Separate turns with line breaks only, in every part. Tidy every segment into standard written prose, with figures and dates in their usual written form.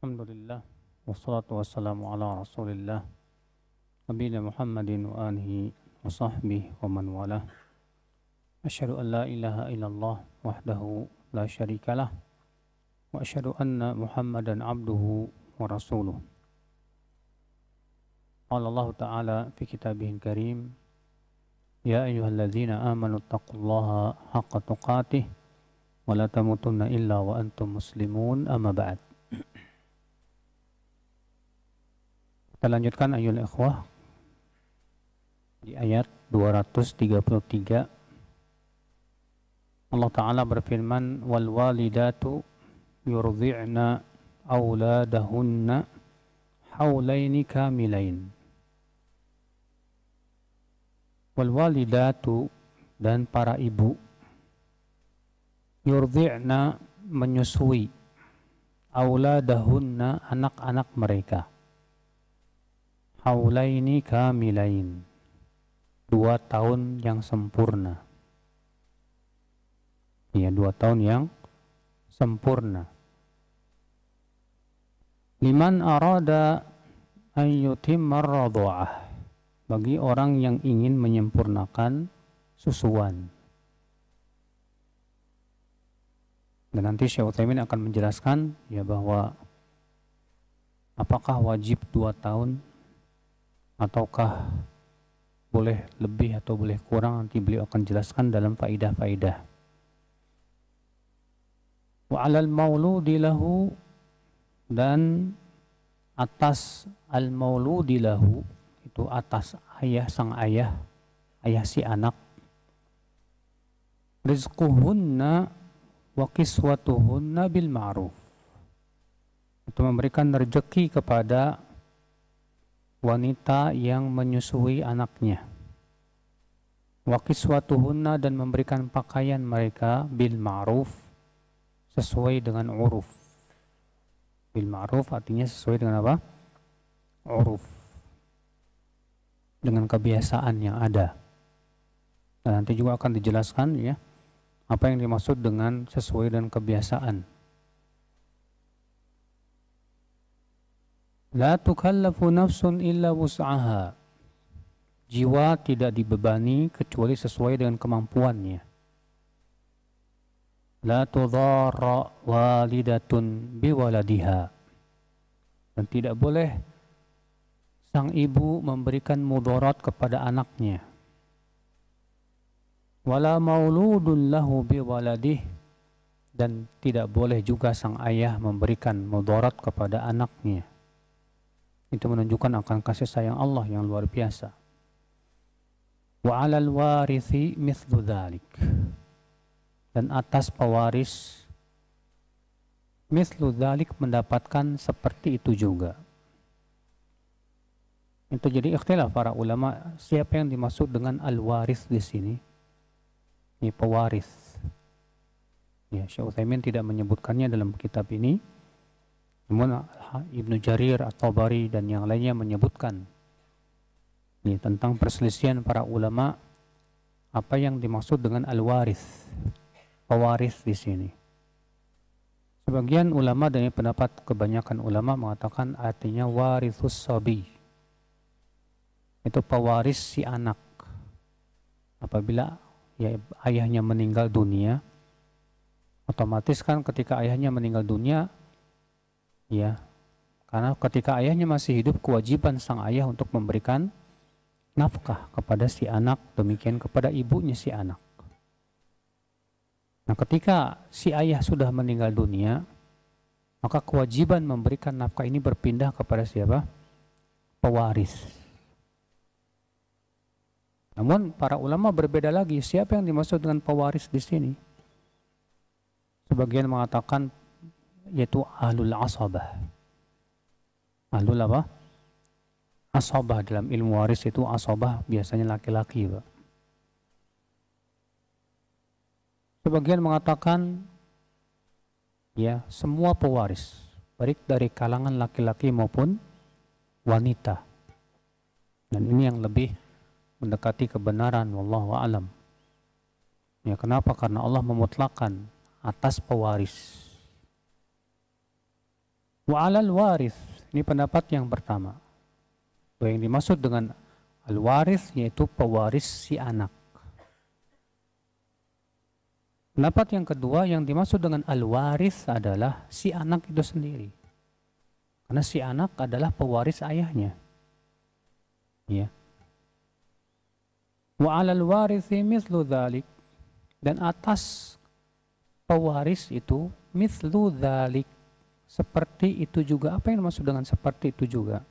Alhamdulillah wassalatu wassalamu ala rasulillah nabiyina Muhammadin wa alihi wa sahbihi wa man walah. Asyhadu an la ilaha illallah wahdahu la syarikalah wa asyhadu anna Muhammadan abduhu wa rasuluh. Qala Allah ta'ala fi kitabihil karim, ya ayyuhalladzina amanu taqullaha haqqa tuqatih wa la tamutunna illa wa antum muslimun, amma ba'd. Kita lanjutkan ayyul ikhwah di ayat 233. Allah Ta'ala berfirman, wal walidatu yurdi'na auladahunna haulaini kamilain. Wal walidatu, dan para ibu, yurdi'na, menyusui, auladahunna, anak-anak mereka, haulaini kamilain, 2 tahun yang sempurna. Ya, 2 tahun yang sempurna. Liman arada an yutimma ar-radha'ah, bagi orang yang ingin menyempurnakan susuan. Dan nanti Syekh Utsaimin akan menjelaskan ya bahwa apakah wajib 2 tahun ataukah boleh lebih atau boleh kurang, nanti beliau akan jelaskan dalam faidah-faidah. Wa 'alal mauludi lahu, dan atas al mauludi lahu, itu atas ayah, sang ayah, ayah si anak, rizquhunna wa kiswatuhunna bil ma'ruf, itu memberikan rezeki kepada wanita yang menyusui anaknya, wa kiswatuhunna, dan memberikan pakaian mereka bil ma'ruf, sesuai dengan uruf. Bil ma'ruf artinya sesuai dengan apa? Uruf, dengan kebiasaan yang ada. Dan nanti juga akan dijelaskan ya apa yang dimaksud dengan sesuai dengan kebiasaan. La tukallafu nafsun illa wus'aha, jiwa tidak dibebani kecuali sesuai dengan kemampuannya. La tudharra walidatun biwaladiha, dan tidak boleh sang ibu memberikan mudarat kepada anaknya. Wala mauludun lahu biwaladih, dan tidak boleh juga sang ayah memberikan mudarat kepada anaknya. Itu menunjukkan akan kasih sayang Allah yang luar biasa. Wa 'alal warithi mithlu dzalik, dan atas pewaris mithlu dzalik, mendapatkan seperti itu juga. Itu jadi ikhtilaf para ulama siapa yang dimaksud dengan al-waris di sini. Ini pewaris. Ya, Syekh Utsaimin tidak menyebutkannya dalam kitab ini. Namun Ibnu Jarir At-Tabari dan yang lainnya menyebutkan ini tentang perselisihan para ulama apa yang dimaksud dengan al-waris, pewaris di sini. Sebagian ulama dan pendapat kebanyakan ulama mengatakan artinya warithus sabi, itu pewaris si anak. Apabila ya ayahnya meninggal dunia, otomatis kan ketika ayahnya meninggal dunia, ya, karena ketika ayahnya masih hidup, kewajiban sang ayah untuk memberikan nafkah kepada si anak, demikian kepada ibunya si anak. Nah, ketika si ayah sudah meninggal dunia, maka kewajiban memberikan nafkah ini berpindah kepada siapa? Pewaris. Namun para ulama berbeda lagi, siapa yang dimaksud dengan pewaris di sini? Sebagian mengatakan yaitu ahlul asabah. Ahlul apa? Asabah, dalam ilmu waris itu asabah biasanya laki-laki, Pak. Sebagian mengatakan ya semua pewaris, baik dari kalangan laki-laki maupun wanita. Dan ini yang lebih mendekati kebenaran, wallahu a'lam. Ya, kenapa? Karena Allah memutlakkan atas pewaris. Wa 'alal waris, ini pendapat yang pertama. Bahwa yang dimaksud dengan al-waris yaitu pewaris si anak. Pendapat yang kedua, yang dimaksud dengan al-waris adalah si anak itu sendiri. Karena si anak adalah pewaris ayahnya. Ya. Wa 'alal warisi mithlu dzalik, dan atas pewaris itu mithlu dzalik, seperti itu juga. Apa yang dimaksud dengan seperti itu juga?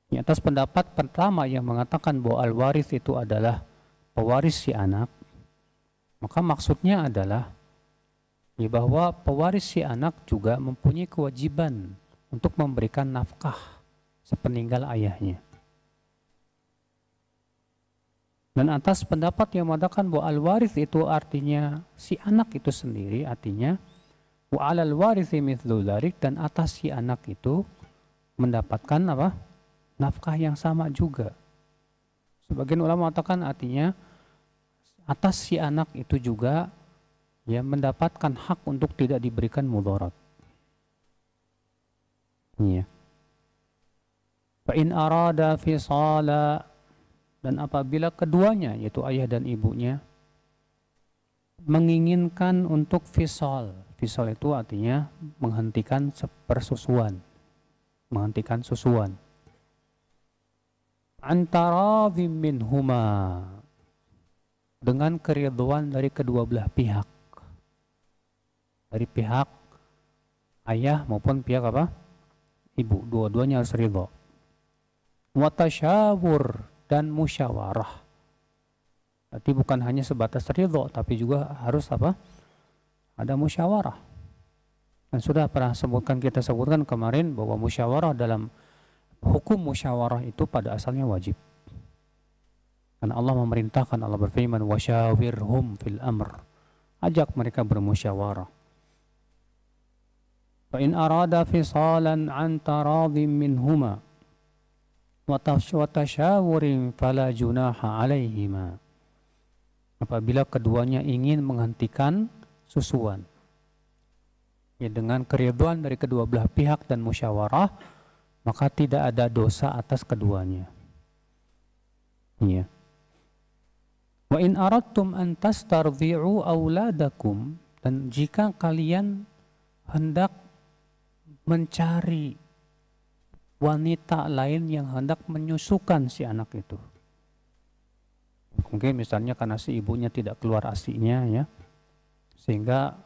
Di atas pendapat pertama yang mengatakan bahwa al-waris itu adalah pewaris si anak, maka maksudnya adalah ya bahwa pewaris si anak juga mempunyai kewajiban untuk memberikan nafkah sepeninggal ayahnya. Dan atas pendapat yang mengatakan bahwa al-waris itu artinya si anak itu sendiri, artinya wa 'alal warisi mithlu dzalik, dan atas si anak itu mendapatkan apa? Nafkah yang sama juga. Sebagian ulama mengatakan artinya atas si anak itu juga ya mendapatkan hak untuk tidak diberikan mudarat. Iya. Fa in arada fisala, dan apabila keduanya yaitu ayah dan ibunya menginginkan untuk fisal. Fisal itu artinya menghentikan persusuan, menghentikan susuan. Antara minhuma, dengan keridhaan dari kedua belah pihak, dari pihak ayah maupun pihak apa? Ibu, dua-duanya harus ridho. Wa tasyawur, dan musyawarah. Berarti bukan hanya sebatas ridho, tapi juga harus apa? Ada musyawarah. Dan sudah pernah kita sebutkan kemarin bahwa musyawarah dalam hukum musyawarah itu pada asalnya wajib. Karena Allah memerintahkan, Allah berfirman, wasyawirhum fil amr, ajak mereka bermusyawarah. Fa in arada fisalan an taradhim minhuma wa tasyawurin fala junaha alaihima, apabila keduanya ingin menghentikan susuan ya dengan keridhaan dari kedua belah pihak dan musyawarah, maka tidak ada dosa atas keduanya. Ya. Wa in aradtum an tastardi'u auladakum, dan jika kalian hendak mencari wanita lain yang hendak menyusukan si anak itu, mungkin misalnya karena si ibunya tidak keluar ASI-nya ya, sehingga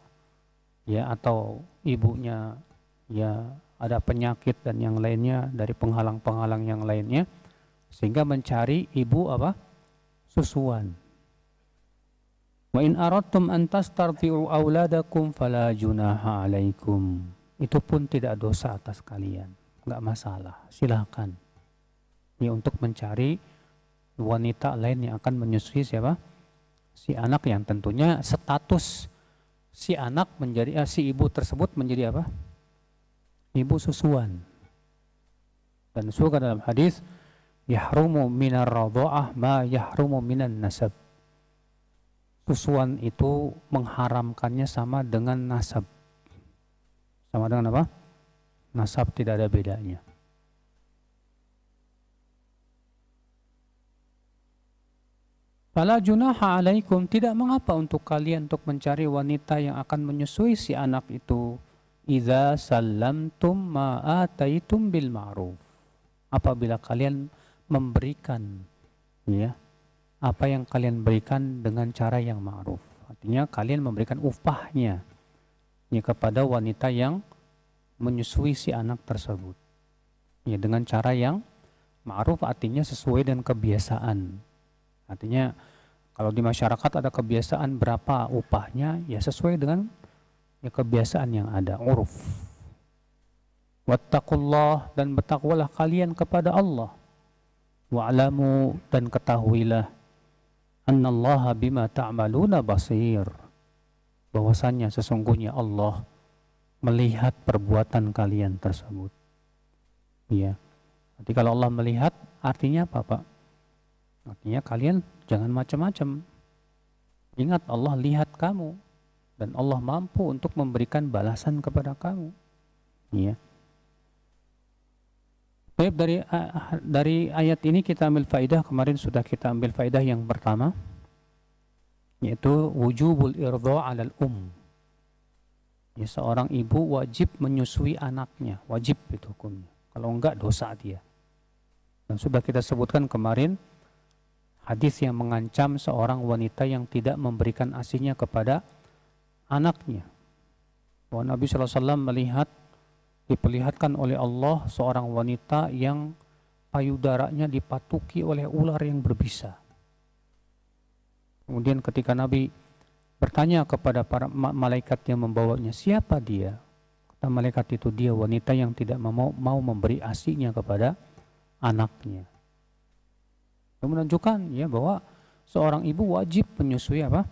ya atau ibunya ya ada penyakit dan yang lainnya dari penghalang-penghalang yang lainnya, sehingga mencari ibu apa? Susuan. Wa in aradtum an tastardi'u auladakum fala junaha alaikum, itu pun tidak dosa atas kalian, nggak masalah, silahkan ya untuk mencari wanita lain yang akan menyusui siapa? Si anak, yang tentunya status si anak menjadi si ibu tersebut menjadi apa? Ibu susuan. Dan disebutkan dalam hadis, yahrumu minar radha'ah ma yahrumu minan nasab. Susuan itu mengharamkannya sama dengan nasab. Sama dengan apa? Nasab, tidak ada bedanya. Fala junaha alaikum, tidak mengapa untuk kalian untuk mencari wanita yang akan menyusui si anak itu, idza sallamtum ma ataitum bil ma'ruf, apabila kalian memberikan ya apa yang kalian berikan dengan cara yang ma'ruf. Artinya kalian memberikan upahnya ya kepada wanita yang menyusui si anak tersebut ya dengan cara yang ma'ruf, artinya sesuai dengan kebiasaan. Artinya kalau di masyarakat ada kebiasaan berapa upahnya, ya sesuai dengan ya kebiasaan yang ada, uruf. Wattaqullah, dan bertakwalah kalian kepada Allah. Wa'lamu, dan ketahuilah, annallaha bima ta'maluna basir, bahwasannya sesungguhnya Allah melihat perbuatan kalian tersebut. Ya. Jadi kalau Allah melihat artinya apa, Pak? Artinya kalian jangan macam-macam. Ingat, Allah lihat kamu dan Allah mampu untuk memberikan balasan kepada kamu. Ya. Baik, dari ayat ini kita ambil faidah, kemarin sudah kita ambil faidah yang pertama, yaitu wujubul irdha 'alal Ya, seorang ibu wajib menyusui anaknya, wajib itu hukumnya. Kalau enggak dosa dia. Dan sudah kita sebutkan kemarin hadis yang mengancam seorang wanita yang tidak memberikan ASInya kepada anaknya. Bahwa Nabi SAW melihat, diperlihatkan oleh Allah seorang wanita yang payudaranya dipatuki oleh ular yang berbisa. Kemudian ketika Nabi bertanya kepada para malaikat yang membawanya, siapa dia? Kata malaikat itu, dia wanita yang tidak mau memberi ASInya kepada anaknya. Itu menunjukkan ya bahwa seorang ibu wajib menyusui apa?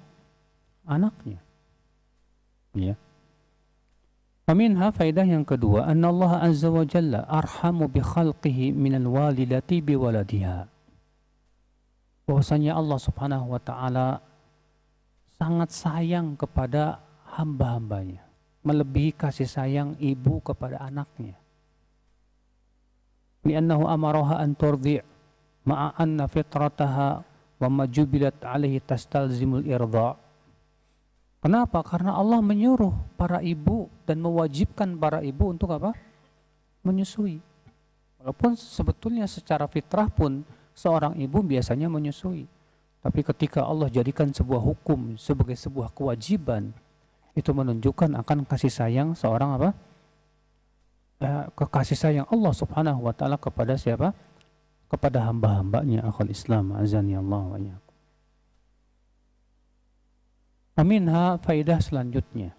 Anaknya. Ya. Faminha, faidah yang kedua, anna Allah azza wa jalla arhamu bi khalqihi minal walidati bi waladiha. Bahwasanya Allah Subhanahu wa taala sangat sayang kepada hamba-hambanya, melebihi kasih sayang ibu kepada anaknya. Li'annahu amaraha an turdi' ma'a anna fitrataha wa majubilat alaihi tastalzimul irda'. Kenapa? Karena Allah menyuruh para ibu dan mewajibkan para ibu untuk apa? Menyusui. Walaupun sebetulnya secara fitrah pun seorang ibu biasanya menyusui. Tapi ketika Allah jadikan sebuah hukum sebagai sebuah kewajiban, itu menunjukkan akan kasih sayang seorang apa? Kasih sayang Allah Subhanahu wa taala kepada siapa? Kepada hamba-hambanya, akhul Islam, azani Allah wa iyyakum. Aminha, faidah selanjutnya.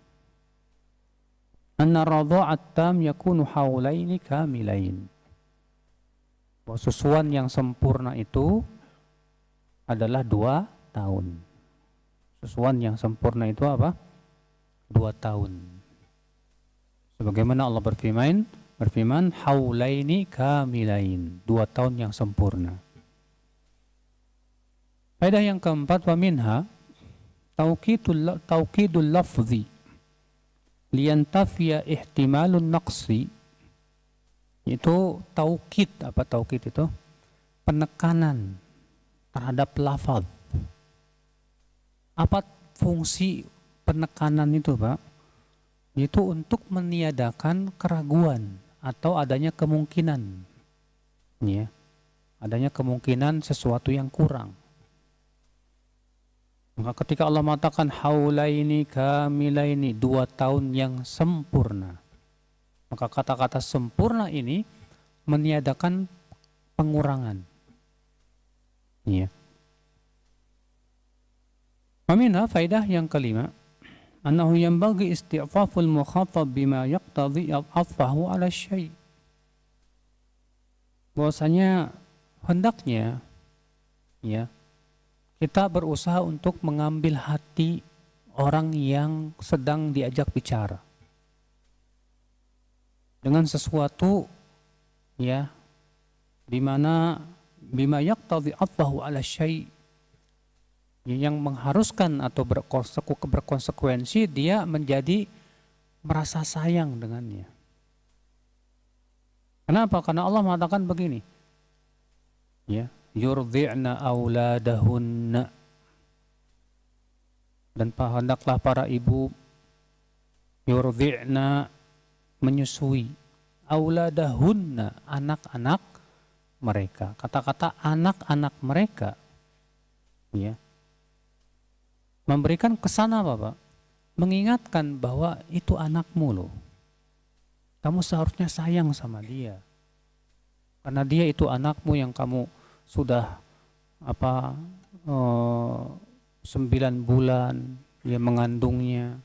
Anna radha'at tam yakunu haulaini kamilain. Bahwa susuan yang sempurna itu adalah 2 tahun. Susuan yang sempurna itu apa? 2 tahun. Sebagaimana Allah berfirman haulaini kamilain, 2 tahun yang sempurna. Faedah yang keempat, wa minha tauqidul lafzi liyantafiya ihtimalun naqsi. Itu taukid. Apa taukid itu? Penekanan terhadap lafaz. Apa fungsi penekanan itu, Pak? Itu untuk meniadakan keraguan atau adanya kemungkinan. Ya. Adanya kemungkinan sesuatu yang kurang. Maka ketika Allah mengatakan haulaini kamilaini, 2 tahun yang sempurna, maka kata-kata sempurna ini meniadakan pengurangan. Ya. Aminah, faidah yang kelima, annahu yanbaghi isti'faful mukhatab bima yaqtadhi atfahu ala syai'. Bahwasanya hendaknya ya kita berusaha untuk mengambil hati orang yang sedang diajak bicara dengan sesuatu ya di mana bima yaqtadhi atfahu ala syai', yang mengharuskan atau berkonsekuensi dia menjadi merasa sayang dengannya. Kenapa? Karena Allah mengatakan begini, ya, yurdi'na auladahunna, dan hendaklah para ibu yurdi'na, menyusui, auladahunna, anak-anak mereka. Kata-kata anak-anak mereka ya memberikan kesan apa, Pak? Mengingatkan bahwa itu anakmu loh. Kamu seharusnya sayang sama dia. Karena dia itu anakmu yang kamu sudah 9 bulan ya mengandungnya.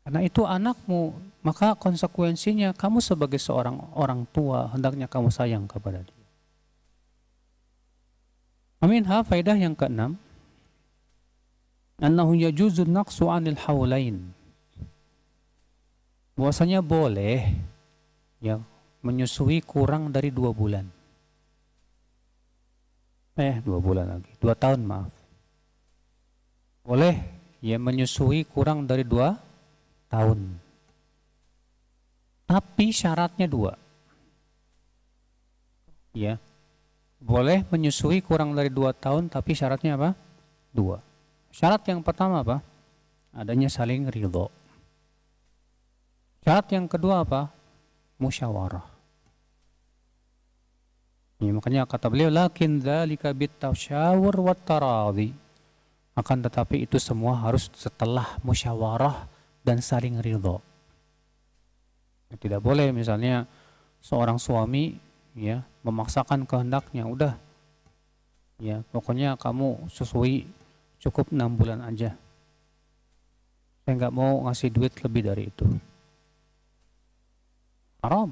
Karena itu anakmu, maka konsekuensinya kamu sebagai seorang orang tua hendaknya kamu sayang kepada dia. Aminha, faidah yang keenam, annahu yajuzu naqsu 'anil haulain. Bahwasanya boleh ya menyusui kurang dari 2 bulan. 2 bulan lagi, 2 tahun maaf. Boleh ya menyusui kurang dari 2 tahun. Tapi syaratnya 2. Ya. Boleh menyusui kurang dari 2 tahun, tapi syaratnya apa? 2. Syarat yang pertama apa? Adanya saling ridho. Syarat yang kedua apa? Musyawarah. Ya, makanya kata beliau, lakin dzalika bitasyawur wat taradhi. Akan tetapi itu semua harus setelah musyawarah dan saling ridho. Tidak boleh misalnya seorang suami ya memaksakan kehendaknya, udah ya pokoknya kamu susui cukup 6 bulan aja, saya nggak mau ngasih duit lebih dari itu. Haram.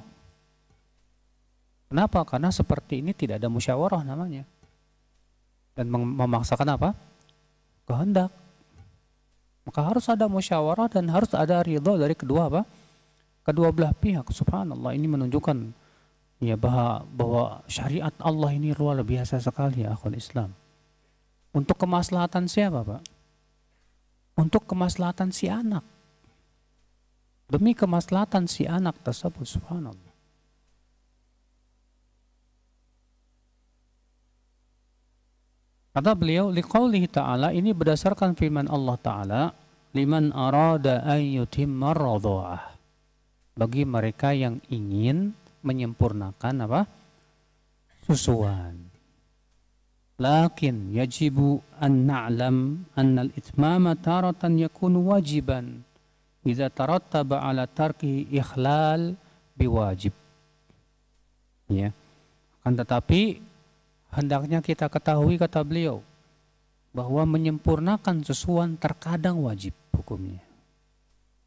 Kenapa? Karena seperti ini tidak ada musyawarah namanya, dan memaksakan apa? Kehendak. Maka harus ada musyawarah dan harus ada ridho dari kedua apa? Kedua belah pihak. Subhanallah, ini menunjukkan ya bahwa syariat Allah ini luar biasa sekali ya akhwal Islam. Untuk kemaslahatan siapa, Pak? Untuk kemaslahatan si anak. Demi kemaslahatan si anak tersebut, subhanallah. Kata beliau, liqaulihi ta'ala, ini berdasarkan firman Allah Ta'ala, liman arada an yutimma radha'ah. Bagi mereka yang ingin menyempurnakan apa? Susuan. Lakin yajibu an na'lam anna al-itmama taratan yakunu wajiban idza tarattaba ala tarki ikhlal biwajib. Ya. Akan tetapi hendaknya kita ketahui, kata beliau, bahwa menyempurnakan susuan terkadang wajib hukumnya.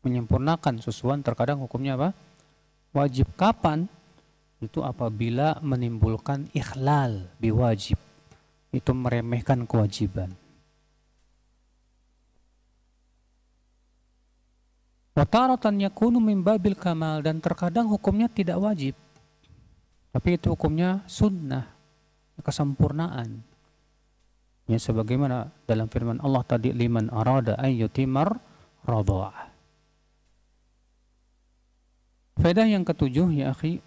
Menyempurnakan susuan terkadang hukumnya apa? Wajib. Kapan? Itu apabila menimbulkan ikhlal biwajib. Itu meremehkan kewajiban. Wa taratan yakunu min babil kamal, dan terkadang hukumnya tidak wajib. Tapi itu hukumnya sunnah, kesempurnaan. Ya sebagaimana dalam firman Allah tadi, liman arada an yutimar radha'ah. Faedah yang ketujuh ya akhi,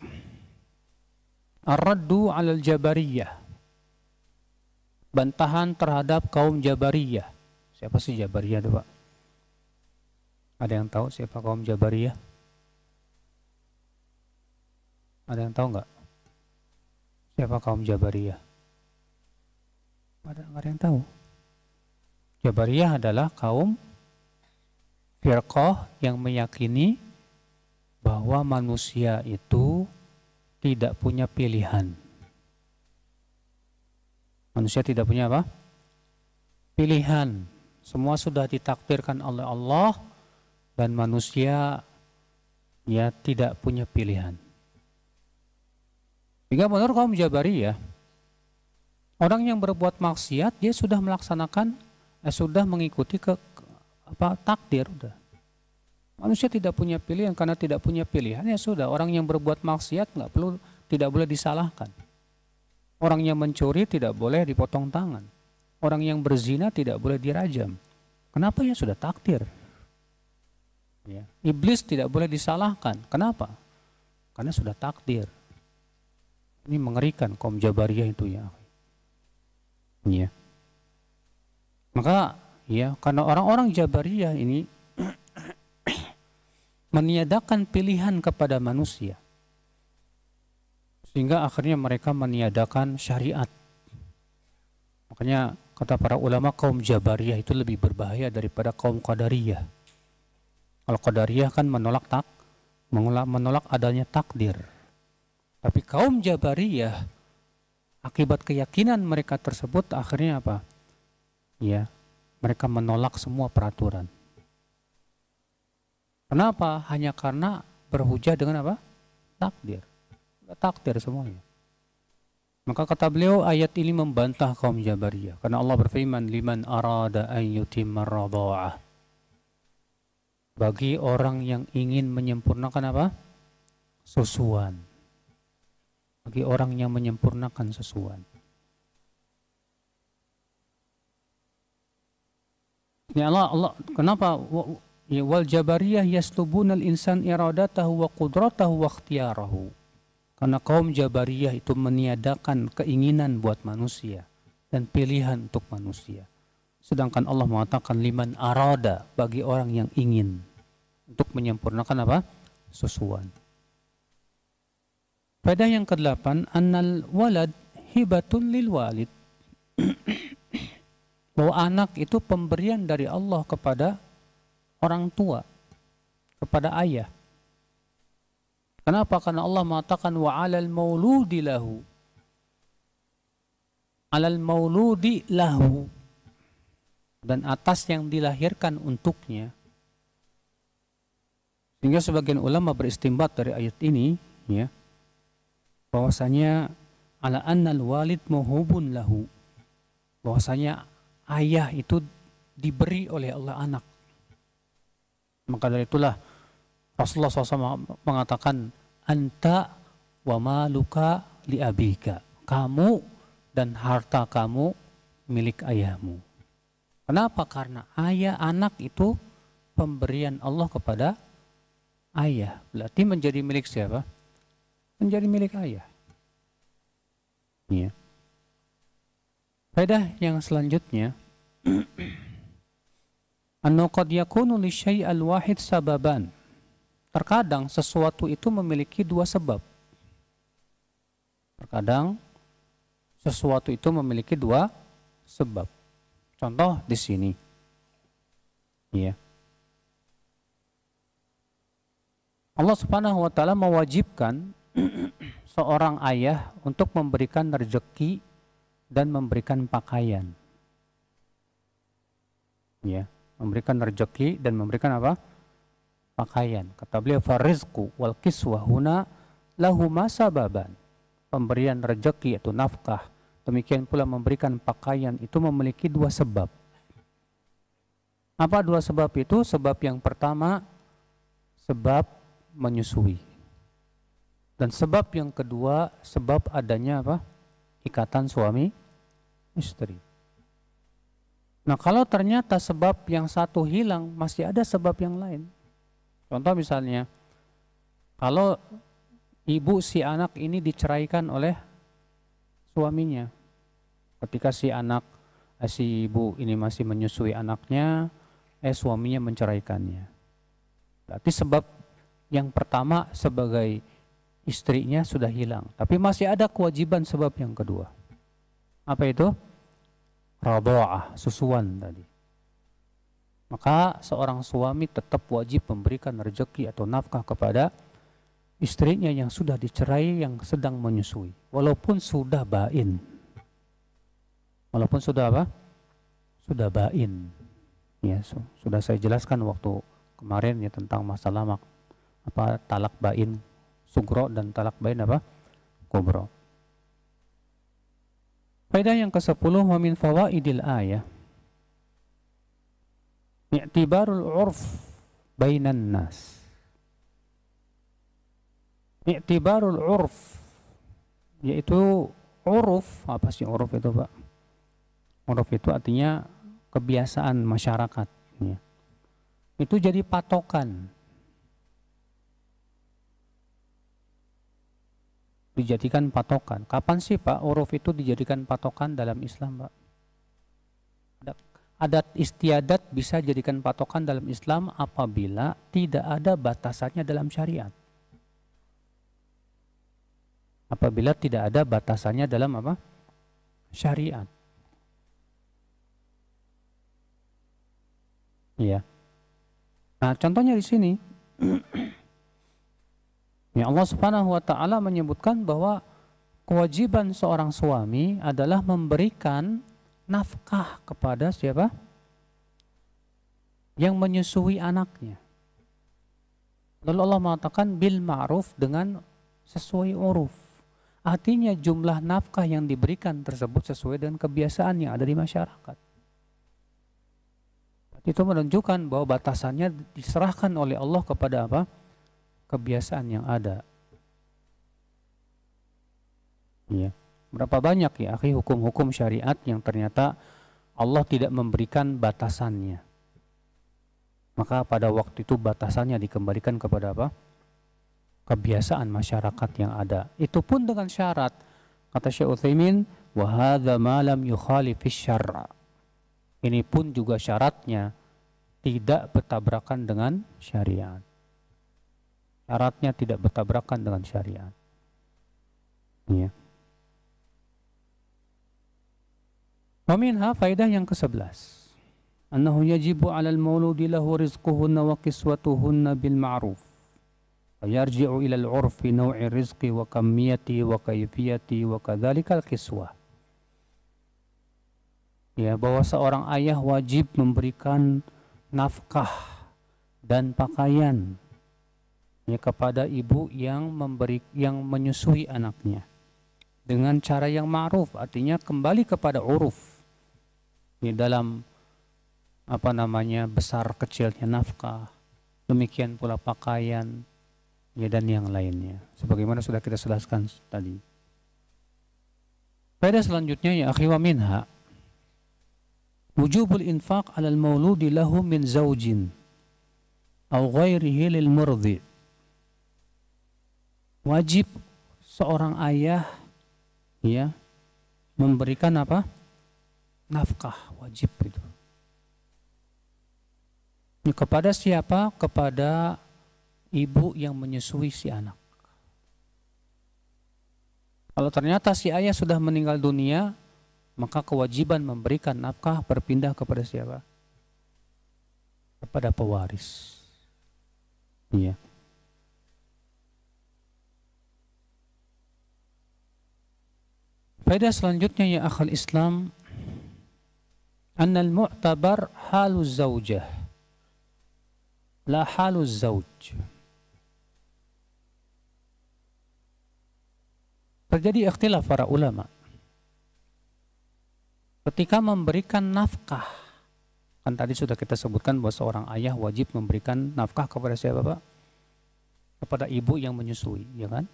ar-raddu 'alal jabariyah. Bantahan terhadap kaum Jabariyah. Siapa sih Jabariyah itu, Pak? Ada yang tahu siapa kaum Jabariyah? Ada yang tahu nggak? Siapa kaum Jabariyah? Ada yang tahu? Jabariyah adalah kaum firqah yang meyakini bahwa manusia itu tidak punya pilihan. Manusia tidak punya apa? Pilihan. Semua sudah ditakdirkan oleh Allah dan manusia ya tidak punya pilihan. Jika menurut kaum Jabariyah, orang yang berbuat maksiat dia sudah melaksanakan, sudah mengikuti takdir udah. Manusia tidak punya pilihan, karena tidak punya pilihan ya sudah, orang yang berbuat maksiat tidak boleh disalahkan. Orang yang mencuri tidak boleh dipotong tangan. Orang yang berzina tidak boleh dirajam. Kenapa? Ya sudah takdir. Ya. Iblis tidak boleh disalahkan. Kenapa? Karena sudah takdir. Ini mengerikan kaum Jabariyah itu ya. Ya. Maka ya karena orang-orang Jabariyah ini meniadakan pilihan kepada manusia, sehingga akhirnya mereka meniadakan syariat. Makanya kata para ulama, kaum Jabariyah itu lebih berbahaya daripada kaum Qadariyah. Kalau Qadariyah kan menolak adanya takdir. Tapi kaum Jabariyah, akibat keyakinan mereka tersebut, akhirnya apa? Ya, mereka menolak semua peraturan. Kenapa? Hanya karena berhujah dengan apa? Takdir. Takdir semuanya. Maka kata beliau, ayat ini membantah kaum Jabariyah, karena Allah berfirman, liman arada an yutimma radha'ah. Bagi orang yang ingin menyempurnakan apa? Susuan. Bagi orang yang menyempurnakan susuan. Ini Allah kenapa wal jabariyah yaslubunal insan iradatahu wa qudratahu wa ikhtiyarahu. Karena kaum Jabariyah itu meniadakan keinginan buat manusia dan pilihan untuk manusia. Sedangkan Allah mengatakan liman arada, bagi orang yang ingin untuk menyempurnakan apa? Susuan. Faedah yang ke-8, annal walad hibatun lil walid. Bahwa anak itu pemberian dari Allah kepada orang tua, kepada ayah. Kenapa? Karena Allah mengatakan wa 'alal mauludi lahu. 'Alal mauludi lahu. Dan atas yang dilahirkan untuknya. Sehingga sebagian ulama beristimbat dari ayat ini, ya, bahwasanya ala annal walid muhubun lahu. Bahwasanya ayah itu diberi oleh Allah anak. Maka dari itulah Rasulullah SAW mengatakan anta wa maluka li abika. Kamu dan harta kamu milik ayahmu. Kenapa? Karena ayah anak itu pemberian Allah kepada ayah. Berarti menjadi milik siapa? Menjadi milik ayah. Ya. Faedah yang selanjutnya anna qad yakunu li syai'al wahid sababan. Terkadang sesuatu itu memiliki dua sebab. Terkadang sesuatu itu memiliki dua sebab. Contoh di sini. Ya. Allah Subhanahu wa taala mewajibkan seorang ayah untuk memberikan rezeki dan memberikan pakaian. Ya, memberikan rezeki dan memberikan apa? Pakaian. Kata beliau farizqu wal kiswah huna lahuma sababan. Pemberian rezeki atau nafkah, demikian pula memberikan pakaian itu memiliki dua sebab. Apa dua sebab itu? Sebab yang pertama sebab menyusui. Dan sebab yang kedua sebab adanya apa? Ikatan suami istri. Nah, kalau ternyata sebab yang satu hilang, masih ada sebab yang lain. Contoh misalnya, kalau ibu si anak ini diceraikan oleh suaminya. Ketika si ibu ini masih menyusui anaknya, suaminya menceraikannya. Berarti sebab yang pertama sebagai istrinya sudah hilang. Tapi masih ada kewajiban sebab yang kedua. Apa itu? Radha'ah, susuan tadi. Maka seorang suami tetap wajib memberikan rezeki atau nafkah kepada istrinya yang sudah dicerai yang sedang menyusui. Walaupun sudah bain. Walaupun sudah apa? Sudah bain. Ya, sudah saya jelaskan waktu kemarin ya tentang masalah talak bain sugro dan talak bain apa? Kubro. Faedah yang ke-10 wa min fawaidil ayah i'tibarul urf bainan nas. I'tibarul urf yaitu uruf. Apa sih uruf itu, Pak? Uruf itu artinya kebiasaan masyarakat ya. Itu jadi patokan. Dijadikan patokan. Kapan sih, Pak, uruf itu dijadikan patokan dalam Islam, Pak? Adat istiadat bisa jadikan patokan dalam Islam apabila tidak ada batasannya dalam syariat. Apabila tidak ada batasannya dalam apa? Syariat. Iya. Nah, contohnya di sini ya Allah Subhanahu wa taala menyebutkan bahwa kewajiban seorang suami adalah memberikan nafkah kepada siapa? Yang menyusui anaknya. Lalu Allah mengatakan bil ma'ruf, dengan sesuai uruf. Artinya jumlah nafkah yang diberikan tersebut sesuai dengan kebiasaan yang ada di masyarakat. Itu menunjukkan bahwa batasannya diserahkan oleh Allah kepada apa? Kebiasaan yang ada. Ya. Berapa banyak ya akhi hukum-hukum syariat yang ternyata Allah tidak memberikan batasannya. maka pada waktu itu batasannya dikembalikan kepada apa? Kebiasaan masyarakat yang ada. Itu pun dengan syarat, kata Syekh Utsaimin, wa hadza ma lam yukhalifis syar'a. Ini pun juga syaratnya tidak bertabrakan dengan syariat. Syaratnya tidak bertabrakan dengan syariat. Ya. Wa minha faidah yang ke-11. Annahu yajibu 'alal mauludi lahu rizquhunna wa kiswatuhunna bil ma'ruf. Wa yarji'u ila al-'urfi naw'i rizqi wa kamiyati wa kayfiyati wa kadzalika al-kiswah. Ya, bahwa seorang ayah wajib memberikan nafkah dan pakaian ya kepada ibu yang menyusui anaknya dengan cara yang ma'ruf, artinya kembali kepada uruf di dalam besar kecilnya nafkah, demikian pula pakaian ya dan yang lainnya sebagaimana sudah kita jelaskan tadi. Faedah selanjutnya ya akhi wa minha wujubul infaq 'alal mauludi lahu min zaujin aw ghairihi lil murdi. Wajib seorang ayah ya memberikan apa? Nafkah, wajib itu. Kepada siapa? Kepada ibu yang menyusui si anak. Kalau ternyata si ayah sudah meninggal dunia, maka kewajiban memberikan nafkah berpindah kepada siapa? Kepada pewaris. Iya. Faedah selanjutnya ya akhal Islam, annal mu'tabar haluz zaujah la haluz zauj. Terjadi ikhtilaf para ulama ketika memberikan nafkah. Kan tadi sudah kita sebutkan bahwa seorang ayah wajib memberikan nafkah kepada siapa, Pak? Kepada ibu yang menyusui, ya kan?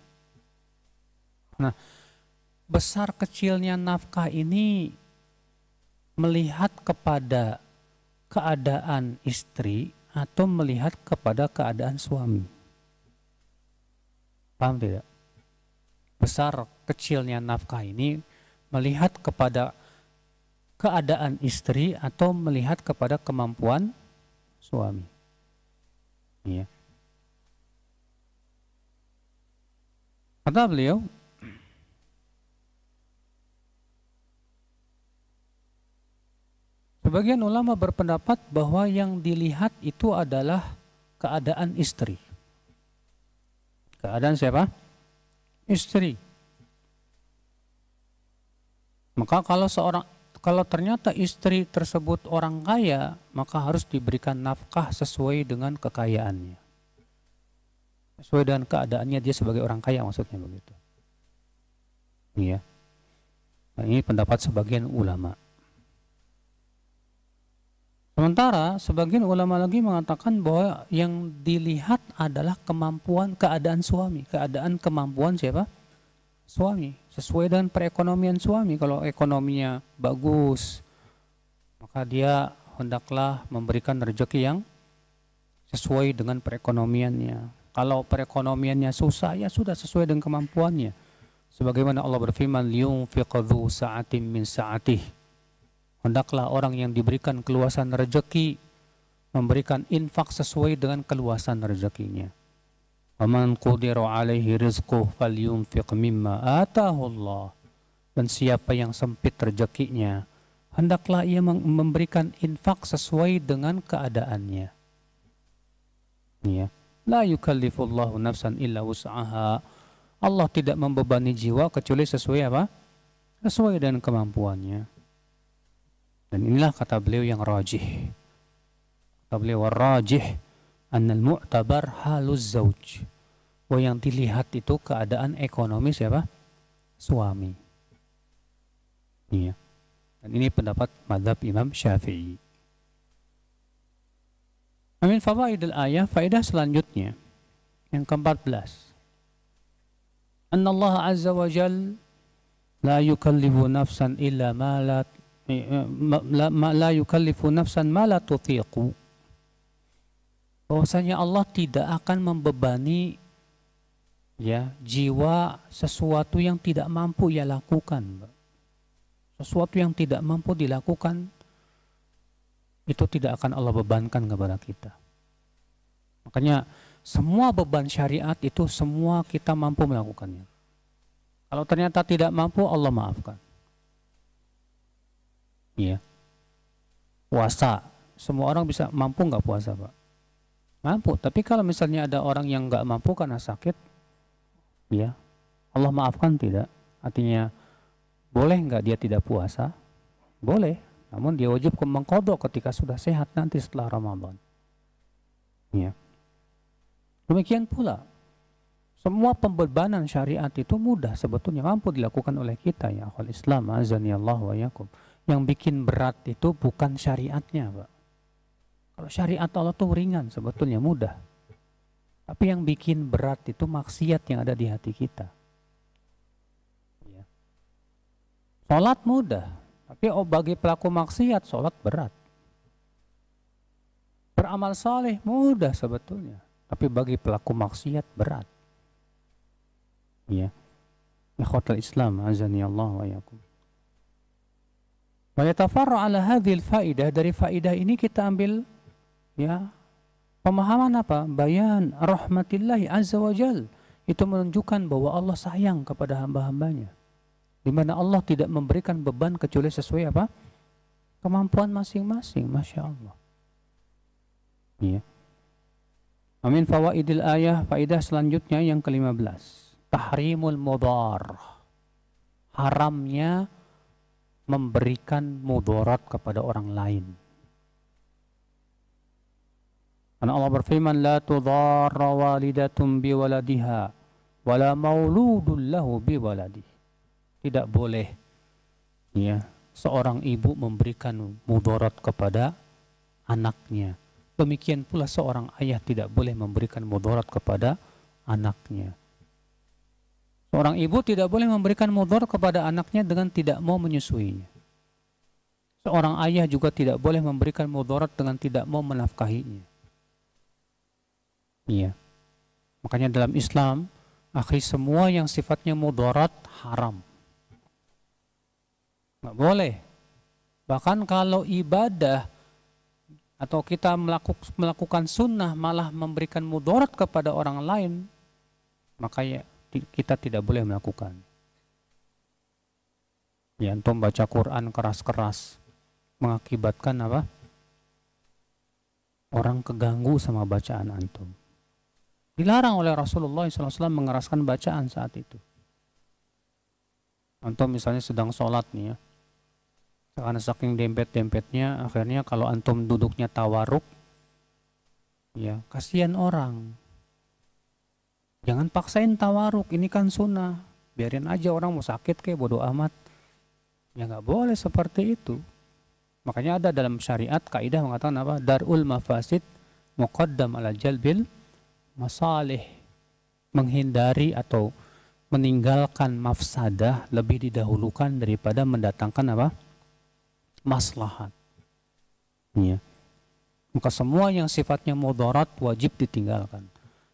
Nah, besar kecilnya nafkah ini melihat kepada keadaan istri atau melihat kepada keadaan suami. Paham tidak? Besar kecilnya nafkah ini melihat kepada keadaan istri atau melihat kepada kemampuan suami. Ya. Kata beliau, sebagian ulama berpendapat bahwa yang dilihat itu adalah keadaan istri. Keadaan siapa? Istri. Maka kalau ternyata istri tersebut orang kaya, maka harus diberikan nafkah sesuai dengan kekayaannya. Sesuai dengan keadaannya dia sebagai orang kaya, maksudnya begitu. Iya. Nah, ini pendapat sebagian ulama. Sementara sebagian ulama lagi mengatakan bahwa yang dilihat adalah keadaan suami, kemampuan siapa? Suami, sesuai dengan perekonomian suami. Kalau ekonominya bagus, maka dia hendaklah memberikan rezeki yang sesuai dengan perekonomiannya. Kalau perekonomiannya susah, ya sudah sesuai dengan kemampuannya. Sebagaimana Allah berfirman, liyunfiq dzu sa'atin min sa'atihi. Hendaklah orang yang diberikan keluasan rezeki memberikan infak sesuai dengan keluasan rezekinya. Waman qudira alaihi rizquhu falyunfiq mimma atahu Allah. Dan siapa yang sempit rezekinya, hendaklah ia memberikan infak sesuai dengan keadaannya. Ya. La yukallifullahu nafsan illa wus'aha. Allah tidak membebani jiwa kecuali sesuai apa? Sesuai dengan kemampuannya. Dan inilah kata beliau yang rajih. Kata beliau rajih annal mu'tabar haluz zauj. Bahwa yang dilihat itu keadaan ekonomi siapa? Suami. Iya. Dan ini pendapat mazhab Imam Syafi'i. Amin fawaidul ayah, faedah selanjutnya yang ke-14. Anna Allah azza wa jal la yukallifu nafsan illa ma la yukallifu nafsan ma la tutiqu. bahwasanya Allah tidak akan membebani ya jiwa sesuatu yang tidak mampu ia lakukan. Sesuatu yang tidak mampu dilakukan itu tidak akan Allah bebankan kepada kita. Makanya semua beban syariat itu semua kita mampu melakukannya. Kalau ternyata tidak mampu, Allah maafkan. Iya. Puasa, semua orang bisa mampu nggak puasa, Pak? Mampu. Tapi kalau misalnya ada orang yang nggak mampu karena sakit, ya Allah maafkan tidak? Artinya boleh nggak dia tidak puasa? Boleh. Namun dia wajib mengqadha ketika sudah sehat nanti setelah Ramadan. Ya. Demikian pula, semua pembebanan syariat itu mudah sebetulnya mampu dilakukan oleh kita ya akhwal Islam, azanillah wa yakum. Yang bikin berat itu bukan syariatnya, Pak. Kalau syariat Allah itu ringan sebetulnya mudah. Tapi yang bikin berat itu maksiat yang ada di hati kita. Ya. Sholat mudah, tapi bagi pelaku maksiat sholat berat. Beramal saleh mudah sebetulnya, tapi bagi pelaku maksiat berat. Ya. Ikhwatul Islam, azani Allah wa yakum. Wa yatafarra ala hadhil faidah, dari faidah ini kita ambil ya pemahaman apa? Bayan rahmatillahi azza wa jal. Itu menunjukkan bahwa Allah sayang kepada hamba-hambanya. Di mana Allah tidak memberikan beban kecuali sesuai apa? Kemampuan masing-masing, Masya Allah. Ya. Amin fawaidil ayah, faidah selanjutnya yang ke-15. Tahrimul mudhar. Haramnya memberikan mudarat kepada orang lain. Karena Allah berfirman, la tudharra walidatun biwaladiha wala mauludun lahu biwaladih. Tidak boleh ya seorang ibu memberikan mudarat kepada anaknya. Demikian pula seorang ayah tidak boleh memberikan mudarat kepada anaknya. Seorang ibu tidak boleh memberikan mudarat kepada anaknya dengan tidak mau menyusuinya. Seorang ayah juga tidak boleh memberikan mudarat dengan tidak mau menafkahinya. Iya. Makanya dalam Islam, semua yang sifatnya mudarat haram. Nggak boleh. Bahkan kalau ibadah atau kita melakukan sunnah malah memberikan mudarat kepada orang lain, maka ya, kita tidak boleh melakukan. Ya, antum baca Quran keras-keras mengakibatkan apa? Orang keganggu sama bacaan antum. Dilarang oleh Rasulullah SAW mengeraskan bacaan saat itu. Antum misalnya sedang sholat nih ya, karena saking dempet-dempetnya, akhirnya kalau antum duduknya tawaruk, ya kasihan orang. Jangan paksain tawaruk, ini kan sunnah. Biarin aja orang mau sakit kayak bodo amat. Ya nggak boleh seperti itu. Makanya ada dalam syariat kaidah mengatakan apa? Darul mafasid muqaddam ala jalbil masalih. Menghindari atau meninggalkan mafsadah lebih didahulukan daripada mendatangkan apa? Maslahat. Ya. Maka semua yang sifatnya mudarat wajib ditinggalkan.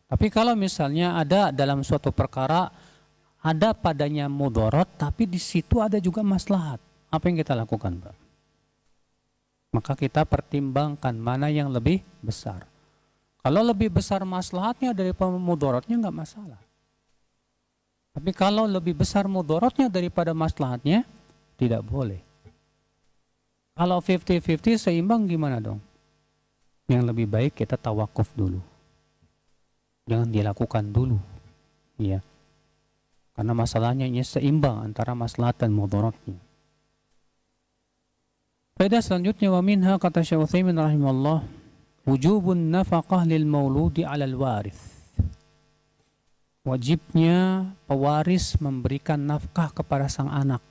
Tapi kalau misalnya ada dalam suatu perkara ada padanya mudarat, tapi di situ ada juga maslahat, apa yang kita lakukan, Pak? Maka kita pertimbangkan mana yang lebih besar. Kalau lebih besar maslahatnya daripada mudaratnya nggak masalah. Tapi kalau lebih besar mudaratnya daripada maslahatnya, tidak boleh. Kalau 50-50 seimbang gimana dong? Yang lebih baik kita tawakuf dulu. Jangan dilakukan dulu. Ya. Karena masalahnya ini seimbang antara maslahat dan mudaratnya. Faedah selanjutnya, wa minha kata Syekh Utsaimin rahimahullah, wujubun nafaqah lil mauludi 'alal warith. Wajibnya pewaris memberikan nafkah kepada sang anak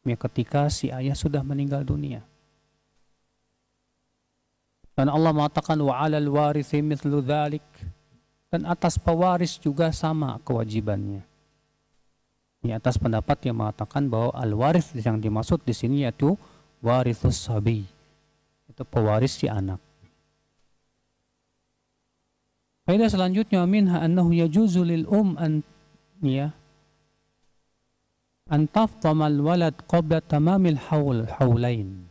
ya ketika si ayah sudah meninggal dunia. Dan Allah mengatakan wa 'alal warithi mithlu dzalik. Dan atas pewaris juga sama kewajibannya. Di atas pendapat yang mengatakan bahwa al-waris yang dimaksud di sini yaitu warithus sabi. Itu pewaris si anak. Faedah selanjutnya minha annahu yajuzu lil an ya an taftamal walad qabla tamamil haulain.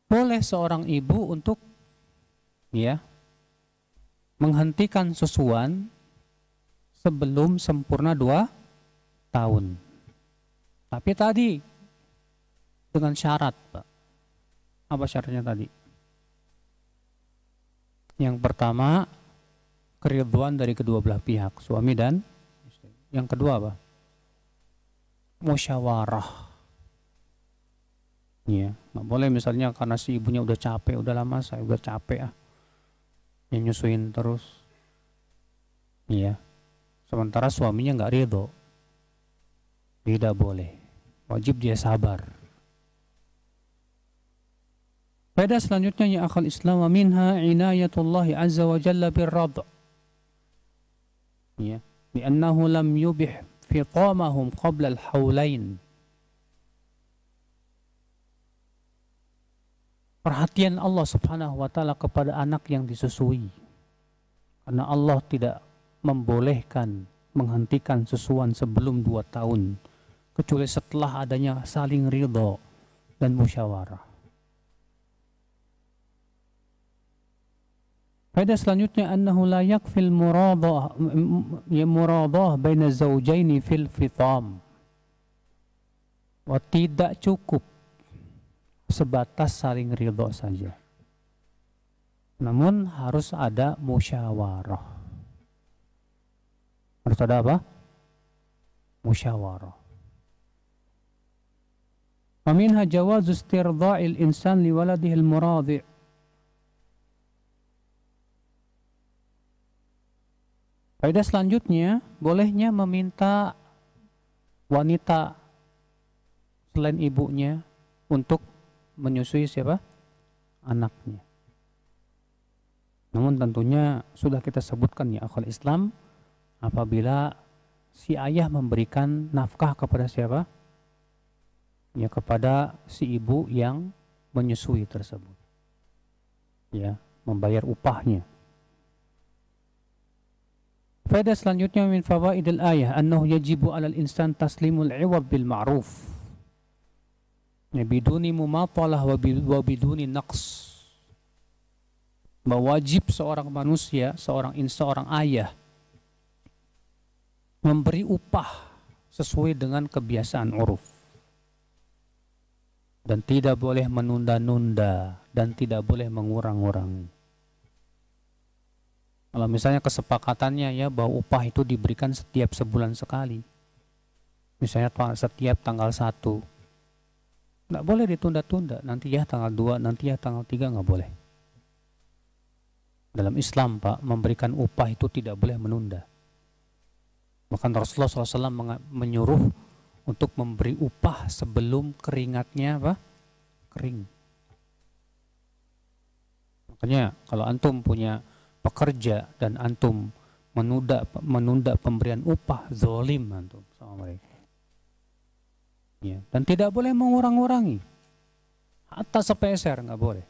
Boleh seorang ibu untuk ya menghentikan susuan sebelum sempurna 2 tahun. Tapi tadi dengan syarat, Pak. Apa syaratnya tadi? Yang pertama, keridhaan dari kedua belah pihak, suami dan istri. Yang kedua apa? Musyawarah. Ya, nggak boleh misalnya karena si ibunya udah capek, udah lama saya udah capek yang nyusuin terus. Iya. Sementara suaminya nggak ridho. Tidak boleh. Wajib dia sabar. Faedah selanjutnya ya akhal Islam wa minha inayatullah azza wa jalla birradh. Ya, li'annahu lam yubih fitamahum qabla al-haulain. Perhatian Allah Subhanahu wa taala kepada anak yang disusui. Karena Allah tidak membolehkan menghentikan susuan sebelum 2 tahun kecuali setelah adanya saling ridho dan musyawarah. Faedah selanjutnya annahu la yakfil muradah baina zawjaini fil fitam. Tidak cukup sebatas saling ridho saja. Namun harus ada musyawarah. Harus ada apa? Musyawarah. Faminha jawazu istirda'il insan li waladihi al-muradi'. Faedah selanjutnya, bolehnya meminta wanita selain ibunya untuk menyusui siapa? Anaknya. Namun tentunya sudah kita sebutkan ya akhwal Islam, apabila si ayah memberikan nafkah kepada siapa? Ya kepada si ibu yang menyusui tersebut. Ya, membayar upahnya. Faedah selanjutnya min fawaidil ayah annahu yajibu 'alal insan taslimul 'iwad bil ma'ruf. Biduni mumatalah wa biduni naqs. Wajib seorang manusia, seorang ayah memberi upah sesuai dengan kebiasaan uruf. Dan tidak boleh menunda-nunda dan tidak boleh mengurang-urangi. Kalau misalnya kesepakatannya ya bahwa upah itu diberikan setiap sebulan sekali. Misalnya setiap tanggal 1. Nggak boleh ditunda-tunda. Nanti ya tanggal 2, nanti ya tanggal 3, nggak boleh. Dalam Islam Pak, memberikan upah itu tidak boleh menunda. Bahkan Rasulullah SAW menyuruh untuk memberi upah sebelum keringatnya apa? Kering. Makanya kalau antum punya pekerja dan antum menunda pemberian upah, zalim antum sama mereka. Ya, dan tidak boleh mengurang-urangi. Hatta sepeser nggak boleh.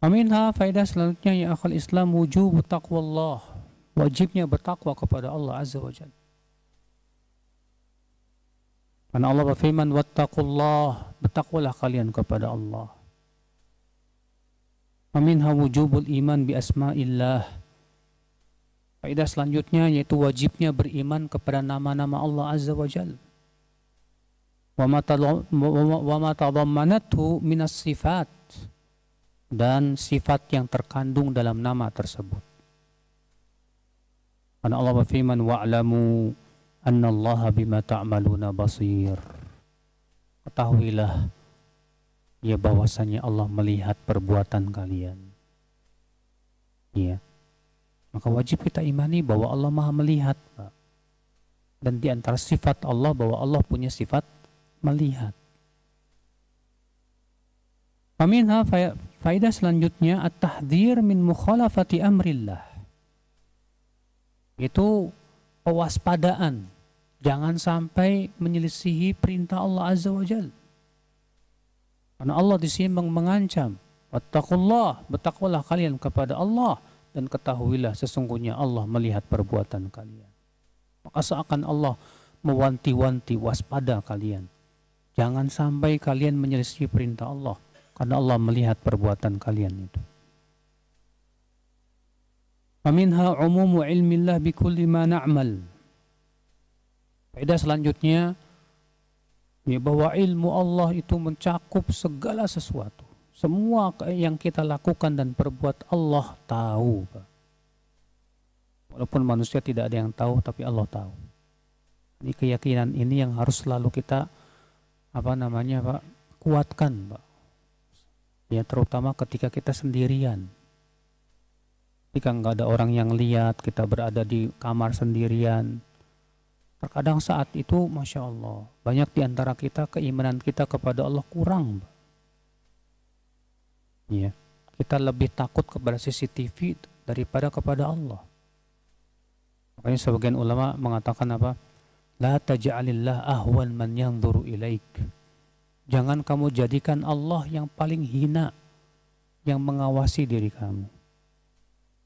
Aminha faedah selanjutnya ya akhal Islam wujub taqwallah. Wajibnya bertakwa kepada Allah Azza wa Jalla. Karena Allah berfirman wattaqullah, bertakwalah kalian kepada Allah. Aminha wujubul iman bi asma'illah. Faedah selanjutnya yaitu wajibnya beriman kepada nama-nama Allah Azza wa Jalla. Wa ma tadammanathu minas sifat, dan sifat yang terkandung dalam nama tersebut. Karena Allah berfirman wa'lamu annallaha bima ta'maluna basir. Ketahuilah ya bahwasanya Allah melihat perbuatan kalian. Ya. Maka wajib kita imani bahwa Allah Maha melihat, Pak. Dan di antara sifat Allah bahwa Allah punya sifat melihat. Faminha faedah selanjutnya at-tahdhir min mukhalafati amrillah. Itu pewaspadaan, jangan sampai menyelisihi perintah Allah Azza wa Jalla. Karena Allah di sini mengancam, Wattaqullah, bertakwalah kalian kepada Allah dan ketahuilah sesungguhnya Allah melihat perbuatan kalian. Maka seakan Allah mewanti-wanti waspada kalian. Jangan sampai kalian menyelisih perintah Allah karena Allah melihat perbuatan kalian itu. Faminha umumu ilmillah bikulli ma na'mal. Faedah selanjutnya ya, bahwa ilmu Allah itu mencakup segala sesuatu. Semua yang kita lakukan dan perbuat Allah tahu. Walaupun manusia tidak ada yang tahu, tapi Allah tahu. Ini keyakinan ini yang harus selalu kita kuatkan, Pak. Ya, terutama ketika kita sendirian. Ketika nggak ada orang yang lihat, kita berada di kamar sendirian. Terkadang saat itu, Masya Allah, banyak di antara kita keimanan kita kepada Allah kurang, Pak. Ya, kita lebih takut kepada CCTV daripada kepada Allah. Makanya sebagian ulama mengatakan apa? La taj'alillah ahwan man yanzuru ilaik. Jangan kamu jadikan Allah yang paling hina yang mengawasi diri kamu.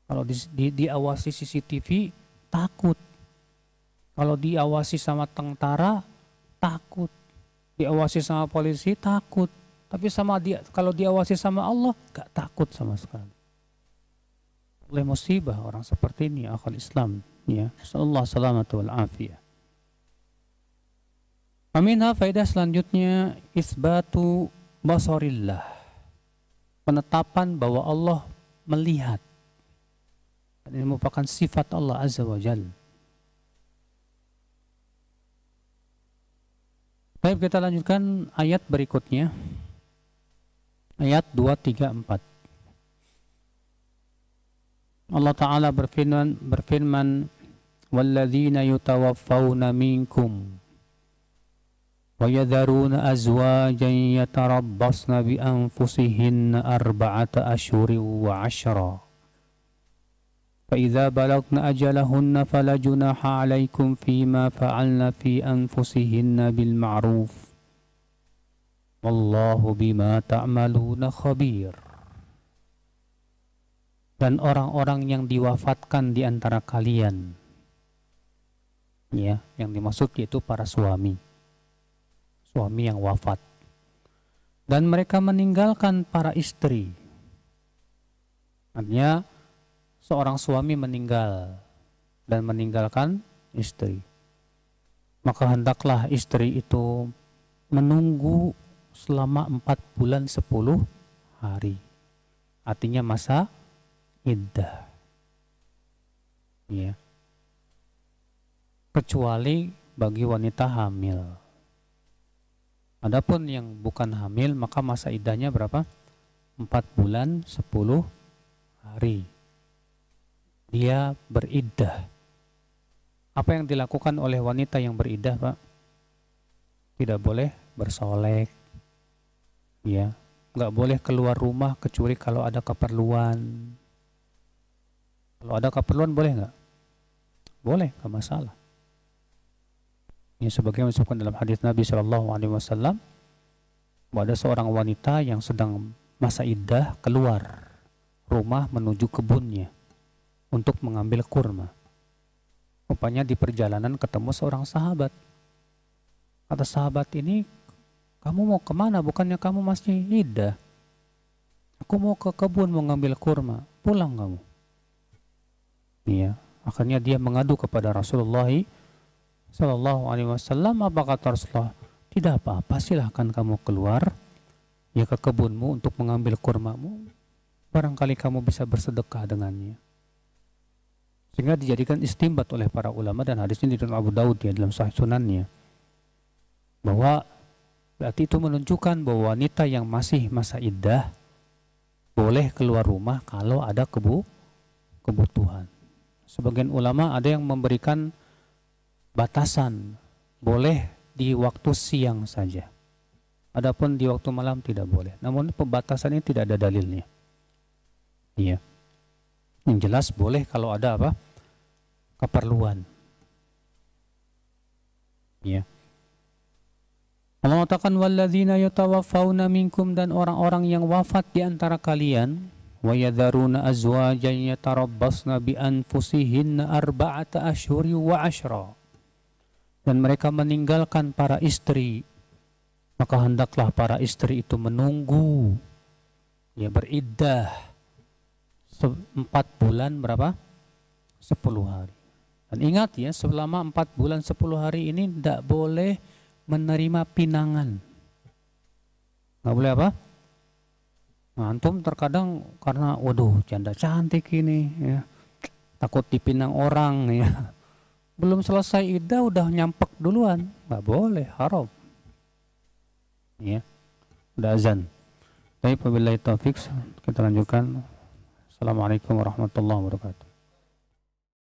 Kalau diawasi CCTV takut. Kalau diawasi sama tentara takut. Diawasi sama polisi takut. Tapi kalau diawasi sama Allah gak takut sama sekali. Oleh musibah orang seperti ini akal Islam, ya. Sallallahu salamatu wal afiyah. Aminha faedah selanjutnya isbatu basarillah. Penetapan bahwa Allah melihat. Ini merupakan sifat Allah Azza wa Jalla. Baik, kita lanjutkan ayat berikutnya. Ayat 2, 3, 4. Allah Ta'ala berfirman وَالَّذِينَ يُتَوَفَّوْنَ مِنْكُمْ وَيَذَرُونَ أَزْوَاجًا يَتَرَبَّصْنَ بِأَنفُسِهِنَّ أَرْبَعَةَ أَشْهُرٍ وَعَشْرًا فَإِذَا بَلَغْنَ أَجَلَهُنَّ فَلَا جُنَاحَ عَلَيْكُمْ فِيمَا فَعَلْنَ فِي أَنفُسِهِنَّ بِالْمَعْرُوفِ Wallahu bima ta'maluna khabir. Dan orang-orang yang diwafatkan di antara kalian, ya, yang dimaksud yaitu para suami yang wafat, dan mereka meninggalkan para istri. Artinya seorang suami meninggal dan meninggalkan istri, maka hendaklah istri itu menunggu selama 4 bulan 10 hari. Artinya masa iddah. Ya. Kecuali bagi wanita hamil. Adapun yang bukan hamil maka masa iddahnya berapa? 4 bulan 10 hari. Dia beriddah. Apa yang dilakukan oleh wanita yang beriddah, Pak? Tidak boleh bersolek. Ya, nggak boleh keluar rumah kecuali kalau ada keperluan. Kalau ada keperluan boleh nggak? Boleh, nggak masalah. Ini sebagaimana disebutkan dalam hadis Nabi Shallallahu Alaihi Wasallam, bahwa ada seorang wanita yang sedang masa iddah keluar rumah menuju kebunnya untuk mengambil kurma. Rupanya di perjalanan ketemu seorang sahabat. Kata sahabat ini, kamu mau kemana? Bukannya kamu masih iddah? Aku mau ke kebun mau ngambil kurma. Pulang kamu. Iya. Akhirnya dia mengadu kepada Rasulullah Sallallahu Alaihi Wasallam. Apa kata Rasulullah? Tidak apa-apa, silahkan kamu keluar ya ke kebunmu untuk mengambil kurmamu. Barangkali kamu bisa bersedekah dengannya. Sehingga dijadikan istimbat oleh para ulama, dan hadisnya di dalam Abu Daud ya, dalam Sahih Sunannya, bahwa berarti itu menunjukkan bahwa wanita yang masih masa iddah boleh keluar rumah kalau ada kebutuhan. Sebagian ulama ada yang memberikan batasan, boleh di waktu siang saja. Adapun di waktu malam tidak boleh. Namun pembatasan ini tidak ada dalilnya. Iya. Yang jelas boleh kalau ada apa? Keperluan. Iya. Allah mengatakan walladzina yatawaffawna minkum, dan orang-orang yang wafat di antara kalian, wa yadharuna azwajan yatarabbasna bi anfusihinna arba'ata asyhuri wa asyra, dan mereka meninggalkan para istri, maka hendaklah para istri itu menunggu, ya, beriddah 4 bulan berapa? 10 hari. Dan ingat ya, selama 4 bulan 10 hari ini tidak boleh menerima pinangan. Nggak boleh apa? Nah, antum terkadang karena waduh janda cantik ini ya, takut dipinang orang ya, belum selesai iddah udah nyampek duluan, nggak boleh, haram ya. Udah azan. Baik, wabillahi taufik, kita lanjutkan. Assalamualaikum warahmatullahi wabarakatuh.